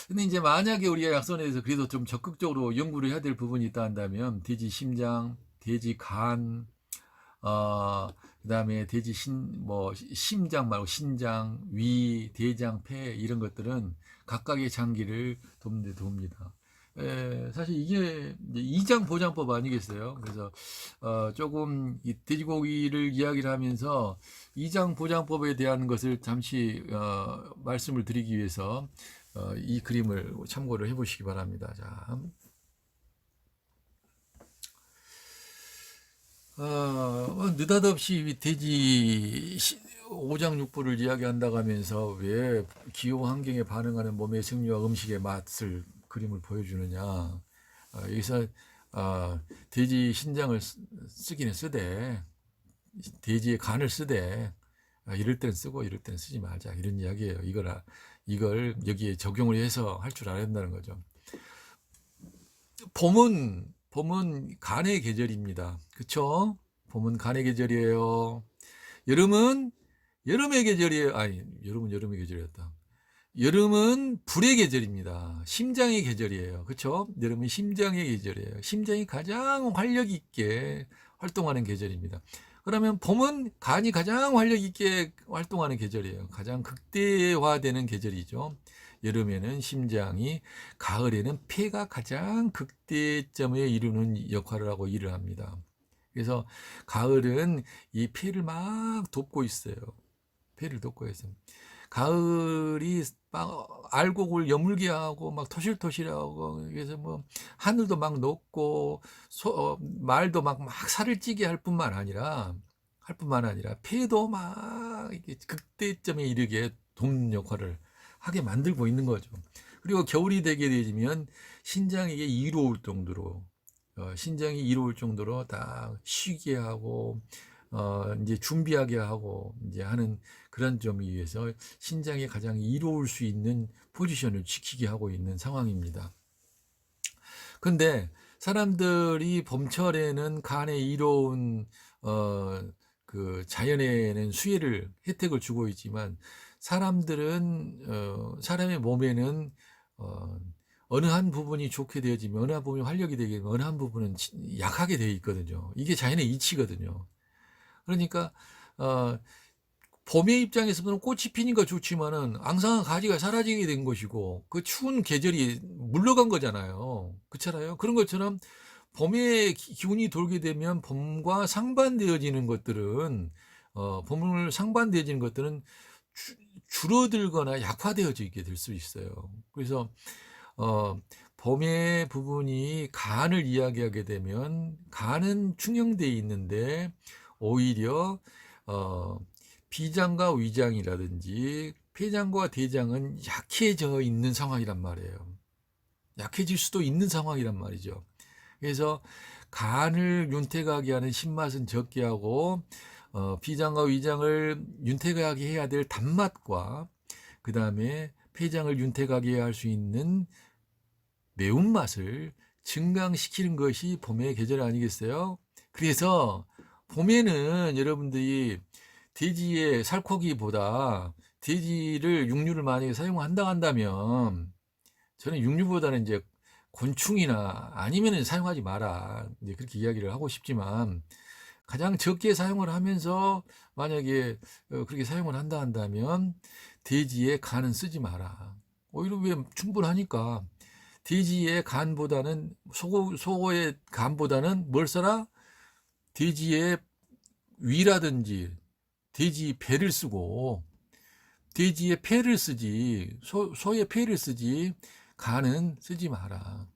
근데 이제 만약에 우리가 약선에서 그래도 좀 적극적으로 연구를 해야 될 부분이 있다 한다면 돼지 심장, 돼지 간, 그다음에 돼지 심장 말고 신장, 위, 대장, 폐 이런 것들은 각각의 장기를 돕는 데 도웁니다. 사실 이게 이장 보장법 아니겠어요? 그래서 조금 이 돼지고기를 이야기를 하면서 이장 보장법에 대한 것을 잠시 말씀을 드리기 위해서 이 그림을 참고를 해보시기 바랍니다. 자, 느닷없이 돼지 오장육부를 이야기한다고 하면서 왜 기후 환경에 반응하는 몸의 생리와 음식의 맛을 그림을 보여주느냐. 여기서 돼지 신장을 쓰기는 쓰되, 돼지의 간을 쓰되, 이럴 때는 쓰고 이럴 때는 쓰지 말자, 이런 이야기예요. 이걸 여기에 적용을 해서 할 줄 알아야 된다는 거죠. 봄은 간의 계절입니다. 그쵸? 봄은 간의 계절이에요. 여름은 여름의 계절이에요. 아니, 여름은 여름의 계절이었다. 여름은 불의 계절입니다. 심장의 계절이에요. 그쵸? 여름은 심장의 계절이에요. 심장이 가장 활력 있게 활동하는 계절입니다. 그러면 봄은 간이 가장 활력 있게 활동하는 계절이에요. 가장 극대화되는 계절이죠. 여름에는 심장이, 가을에는 폐가 가장 극대점에 이루는 역할을 하고 일을 합니다. 그래서 가을은 이 폐를 막 돕고 있어요. 폐를 돕고 있어요. 가을이 막 알곡을 여물게 하고 막 토실토실하고, 그래서 뭐 하늘도 막 높고 말도 막 살을 찌게 할 뿐만 아니라 폐도 막 이렇게 극대점에 이르게 돕는 역할을 하게 만들고 있는 거죠. 그리고 겨울이 되게 되면 신장이 이로울 정도로 신장이 이로울 정도로 다 쉬게 하고 이제 준비하게 하고 이제 하는 그런 점에 의해서 신장이 가장 이로울 수 있는 포지션을 지키게 하고 있는 상황입니다. 근데 사람들이 봄철에는 간에 이로운 그 자연에는 혜택을 주고 있지만, 사람의 몸에는 어느 한 부분이 좋게 되어지면 어느 한 부분이 활력이 되게 되면 어느 한 부분은 약하게 되어 있거든요. 이게 자연의 이치거든요. 그러니까 봄의 입장에서는 꽃이 피는 거 좋지만은 앙상한 가지가 사라지게 된 것이고 그 추운 계절이 물러간 거잖아요. 그렇잖아요. 그런 것처럼 봄의 기운이 돌게 되면 봄과 상반되어지는 것들은 봄을 상반되어지는 것들은 줄어들거나 약화되어지게 될 수 있어요. 그래서 봄의 부분이 간을 이야기하게 되면 간은 충혈되어 있는데 오히려 비장과 위장이라든지 폐장과 대장은 약해져 있는 상황이란 말이에요. 약해질 수도 있는 상황이란 말이죠. 그래서 간을 윤택하게 하는 신맛은 적게 하고 비장과 위장을 윤택하게 해야 될 단맛과 그 다음에 폐장을 윤택하게 할 수 있는 매운맛을 증강시키는 것이 봄의 계절 아니겠어요? 그래서 봄에는 여러분들이 돼지의 살코기보다 돼지를 육류를 만약에 사용한다 한다면, 저는 육류보다는 이제 곤충이나 아니면은 사용하지 마라, 이제 그렇게 이야기를 하고 싶지만, 가장 적게 사용을 하면서 만약에 그렇게 사용을 한다 한다면 돼지의 간은 쓰지 마라. 오히려 왜 충분하니까 돼지의 간보다는 소고의 간보다는 뭘 써라? 돼지의 위라든지 돼지 배를 쓰고 돼지의 폐를 쓰지, 소의 폐를 쓰지 간은 쓰지 마라.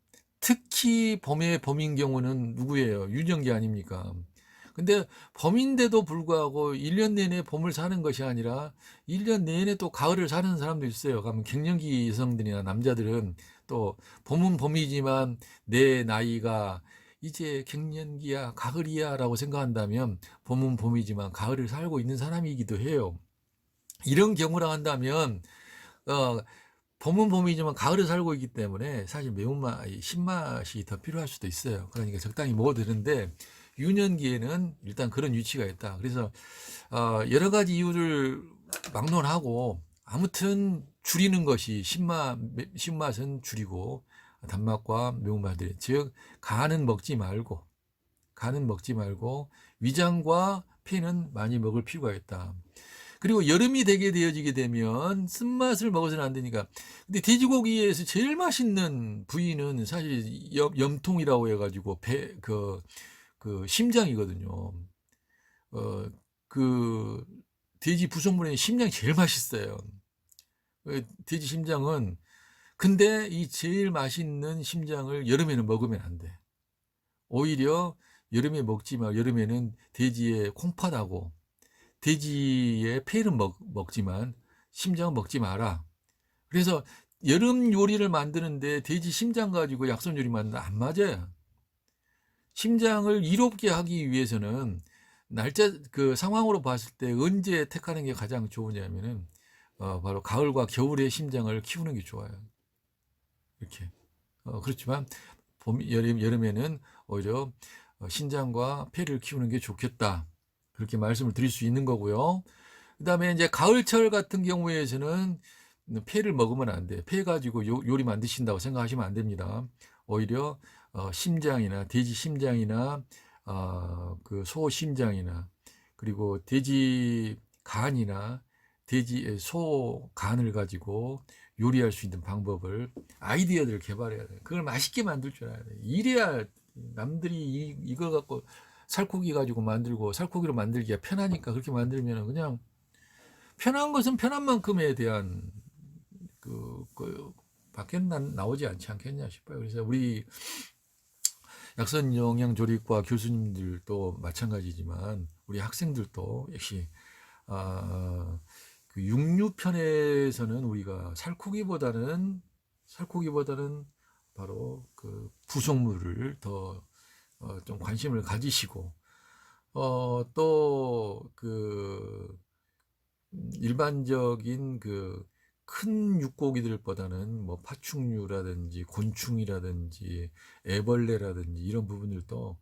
특히 범의 범인 경우는 누구예요? 유정기 아닙니까? 근데 범인데도 불구하고 1년 내내 봄을 사는 것이 아니라 1년 내내 또 가을을 사는 사람도 있어요. 가면 갱년기 여성들이나 남자들은 또 봄은 봄이지만 내 나이가 이제 갱년기야, 가을이야 라고 생각한다면 봄은 봄이지만 가을을 살고 있는 사람이기도 해요. 이런 경우라 한다면 어, 봄은 봄이지만 가을을 살고 있기 때문에 사실 매운맛, 신맛이 더 필요할 수도 있어요. 그러니까 적당히 먹어도 되는데 유년기에는 일단 그런 위치가 있다. 그래서 여러 가지 이유를 막론하고 아무튼 줄이는 것이 신맛은 줄이고 단맛과 매운맛들, 즉 간은 먹지 말고 위장과 폐는 많이 먹을 필요가 있다. 그리고 여름이 되게 되어지게 되면 쓴맛을 먹어서는 안 되니까. 근데 돼지고기에서 제일 맛있는 부위는 사실 염통이라고 해가지고 그 심장이거든요. 그 돼지 부속물에 심장이 제일 맛있어요. 돼지 심장은 근데 이 제일 맛있는 심장을 여름에는 먹으면 안 돼. 오히려 여름에 먹지 마. 여름에는 돼지의 콩팥하고 돼지의 폐는 먹지만 심장은 먹지 마라. 그래서 여름 요리를 만드는데 돼지 심장 가지고 약선 요리 만드는 안 맞아요. 심장을 이롭게 하기 위해서는 날짜 그 상황으로 봤을 때 언제 택하는 게 가장 좋으냐면은 바로 가을과 겨울에 심장을 키우는 게 좋아요. 이렇게. 그렇지만 여름에는 오히려 신장과 폐를 키우는 게 좋겠다. 그렇게 말씀을 드릴 수 있는 거고요. 그다음에 이제 가을철 같은 경우에는 폐를 먹으면 안 돼. 폐 가지고 요리 만드신다고 생각하시면 안 됩니다. 오히려 심장이나 돼지 심장이나 그 소 심장이나 그리고 돼지 간이나 소 간을 가지고 요리할 수 있는 방법을 아이디어들을 개발해야 돼. 그걸 맛있게 만들 줄 알아야 돼. 이래야 남들이 이걸 갖고 살코기 가지고 만들고 살코기로 만들기가 편하니까 그렇게 만들면 그냥 편한 것은 편한 만큼에 대한 그 밖에 나오지 않지 않겠냐 싶어요. 그래서 우리 약선 영양조리과 교수님들도 마찬가지지만 우리 학생들도 역시 그 육류편에서는 우리가 살코기보다는 바로 그 부속물을 더 좀 관심을 가지시고 또 그 일반적인 그 큰 육고기들보다는 뭐 파충류라든지 곤충이라든지 애벌레라든지 이런 부분들도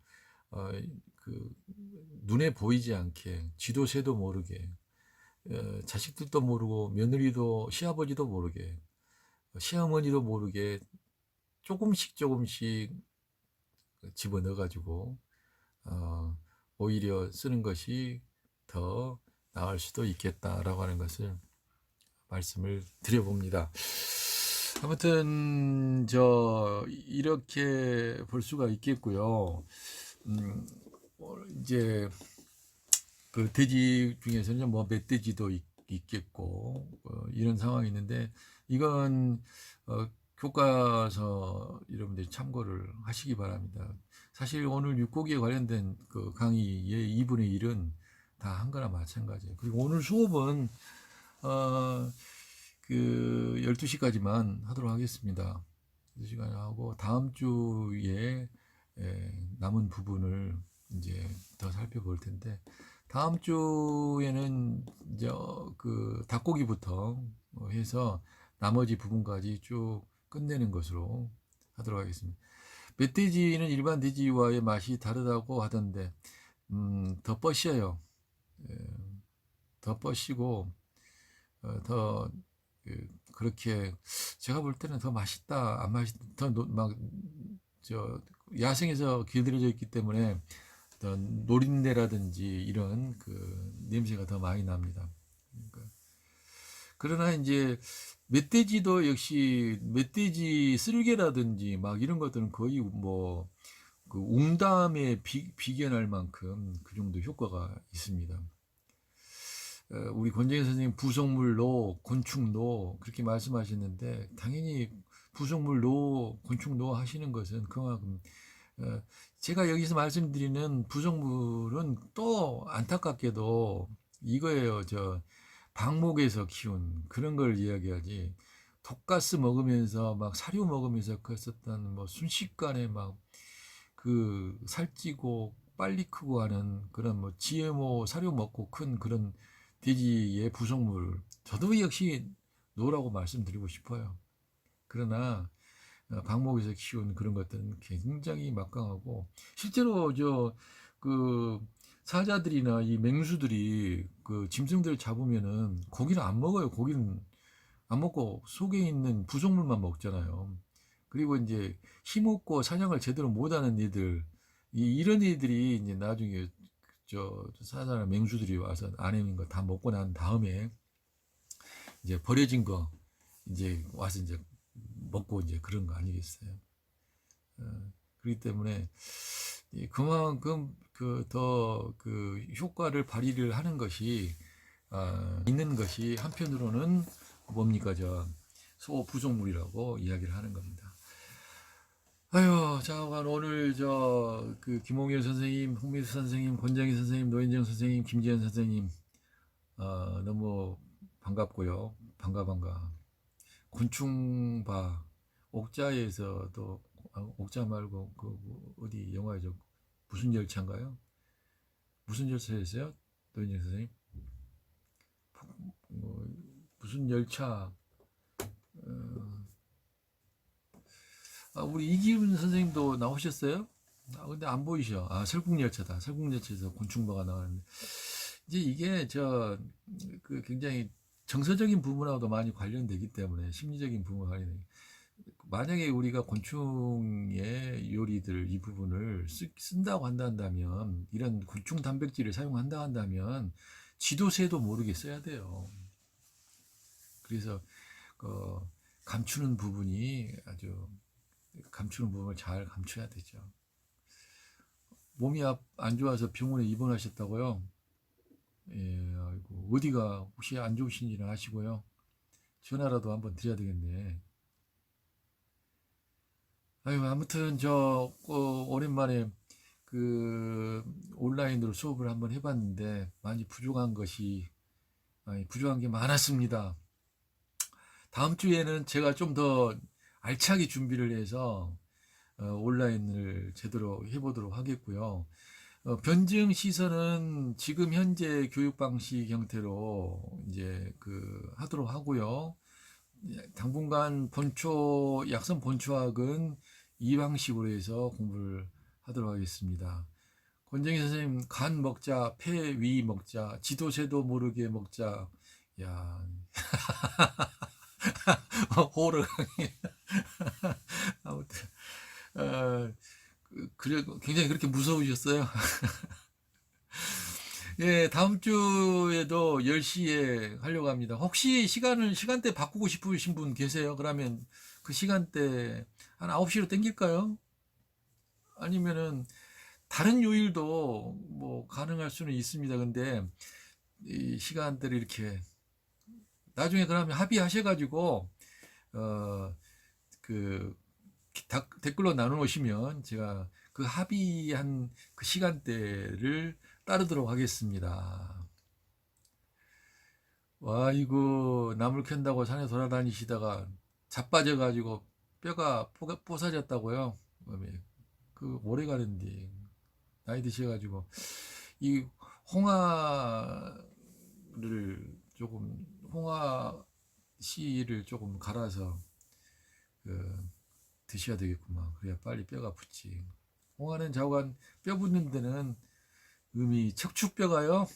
그 눈에 보이지 않게 쥐도 새도 모르게 자식들도 모르고 며느리도 시아버지도 모르게 시어머니도 모르게 조금씩 집어넣어 가지고 오히려 쓰는 것이 더 나을 수도 있겠다라고 하는 것을 말씀을 드려봅니다. 아무튼 이렇게 볼 수가 있겠고요. 이제 그 돼지 중에서는 뭐 멧돼지도 있겠고 이런 상황이 있는데 이건 교과서 여러분들이 참고를 하시기 바랍니다. 사실 오늘 육고기에 관련된 그 강의의 2분의 1은 다 한 거나 마찬가지예요. 그리고 오늘 수업은 그 12시까지만 하도록 하겠습니다. 12시간 하고 다음 주에 남은 부분을 이제 더 살펴볼 텐데 다음 주에는 이제 그 닭고기부터 해서 나머지 부분까지 쭉 끝내는 것으로 하도록 하겠습니다. 멧돼지는 일반 돼지와의 맛이 다르다고 하던데 더 뻗셔요. 더 뻗시고 더 그렇게 제가 볼 때는 더 맛있다 안 맛있다 더막저 야생에서 길들여져 있기 때문에 더 노린내라든지 이런 그 냄새가 더 많이 납니다. 그러나 이제 멧돼지도 역시 멧돼지 쓸개라든지 막 이런 것들은 거의 뭐 그 웅담에 비견할 만큼 그 정도 효과가 있습니다. 우리 권정희 선생님 부속물로 곤충로 그렇게 말씀하시는데 당연히 부속물로 곤충로 하시는 것은 그만큼 제가 여기서 말씀드리는 부속물은 또 안타깝게도 이거예요. 저 방목에서 키운 그런 걸 이야기하지. 독가스 먹으면서 막 사료 먹으면서 컸었던 뭐 순식간에 막 그 살찌고 빨리 크고 하는 그런 뭐 GMO 사료 먹고 큰 그런 돼지의 부속물 저도 역시 노라고 말씀드리고 싶어요. 그러나 방목에서 키운 그런 것들은 굉장히 막강하고 실제로 저 그 사자들이나 이 맹수들이 그 짐승들 잡으면은 고기는 안 먹어요. 고기는 안 먹고 속에 있는 부속물만 먹잖아요. 그리고 이제 힘없고 사냥을 제대로 못하는 애들 이런 애들이 이제 나중에 저 사자나 맹수들이 와서 안에 있는 거 다 먹고 난 다음에 이제 버려진 거 이제 와서 이제 먹고 이제 그런 거 아니겠어요. 그렇기 때문에 그만큼 그 더 그 효과를 발휘를 하는 것이 있는 것이 한편으로는 뭡니까 저 소부속물이라고 이야기를 하는 겁니다. 아유, 자, 오늘 저 그 김홍일 선생님, 홍미수 선생님, 권정희 선생님, 노인정 선생님, 김지현 선생님 너무 반갑고요. 반가. 곤충바 옥자에서도 옥자 말고 그 어디 영화죠? 무슨 열차인가요? 무슨 열차였어요? 노인정 선생님? 뭐, 무슨 열차? 우리 이기훈 선생님도 나오셨어요? 근데 안 보이셔. 설국열차다. 설국열차에서 곤충바가 나왔는데 이제 이게 그 굉장히 정서적인 부분하고도 많이 관련되기 때문에 심리적인 부분과 관련되기 만약에 우리가 곤충의 요리들 이 부분을 쓴다고 한다면 이런 곤충 단백질을 사용한다 한다면 지도새도 모르게 써야 돼요. 그래서 감추는 부분이 아주 감추는 부분을 잘 감춰야 되죠. 몸이 안 좋아서 병원에 입원하셨다고요? 예, 아이고 어디가 혹시 안 좋으신지는 아시고요. 전화라도 한번 드려야 되겠네. 아유, 아무튼 오랜만에 그 온라인으로 수업을 한번 해봤는데 많이 부족한 게 많았습니다. 다음 주에는 제가 좀 더 알차게 준비를 해서 온라인을 제대로 해보도록 하겠고요. 변증 시설은 지금 현재 교육 방식 형태로 이제 하도록 하고요. 당분간 약선 본초학은 이 방식으로 해서 공부를 하도록 하겠습니다. 권정희 선생님, 간 먹자, 폐, 위 먹자, 지도새도 모르게 먹자. 야, 호르 아무튼 그래 굉장히 그렇게 무서우셨어요? 예, 다음 주에도 10시에 하려고 합니다. 혹시 시간대 바꾸고 싶으신 분 계세요? 그러면 그 시간대 한 9시로 땡길까요? 아니면은 다른 요일도 뭐 가능할 수는 있습니다. 근데 이 시간대를 이렇게 나중에 그러면 합의하셔가지고 어, 그 댓글로 나누시면 제가 그 합의한 그 시간대를 따르도록 하겠습니다. 와, 이거 나물 캔다고 산에 돌아다니시다가 자빠져가지고 뼈가 뽀사졌다고요? 오래 가는데 나이 드셔가지고 이 홍화를 홍화 씨를 조금 갈아서 드셔야 되겠구만. 그래야 빨리 뼈가 붙지. 홍화는 좌우간 뼈 붙는 데는 척추뼈가요.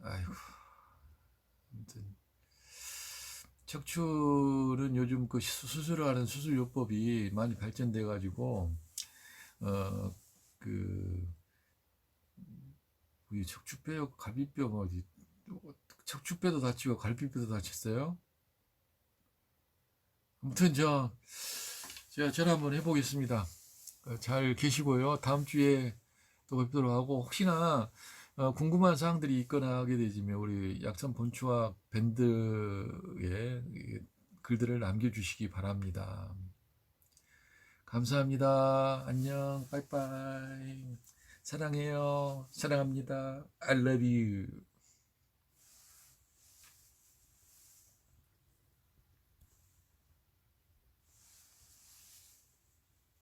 아이고, 아무튼 척추는 요즘 그 수술을 하는 수술요법이 많이 발전돼 가지고 우리 척추뼈, 갈비뼈 뭐 어디 척추뼈도 다치고 갈비뼈도 다쳤어요. 아무튼 제가 전화 한번 해보겠습니다. 잘 계시고요. 다음 주에 또 뵙도록 하고 혹시나 궁금한 사항들이 있거나 하게 되시면 우리 약천 본추악 밴드에 글들을 남겨주시기 바랍니다. 감사합니다. 안녕. 빠이빠이. 사랑해요. 사랑합니다. I love you.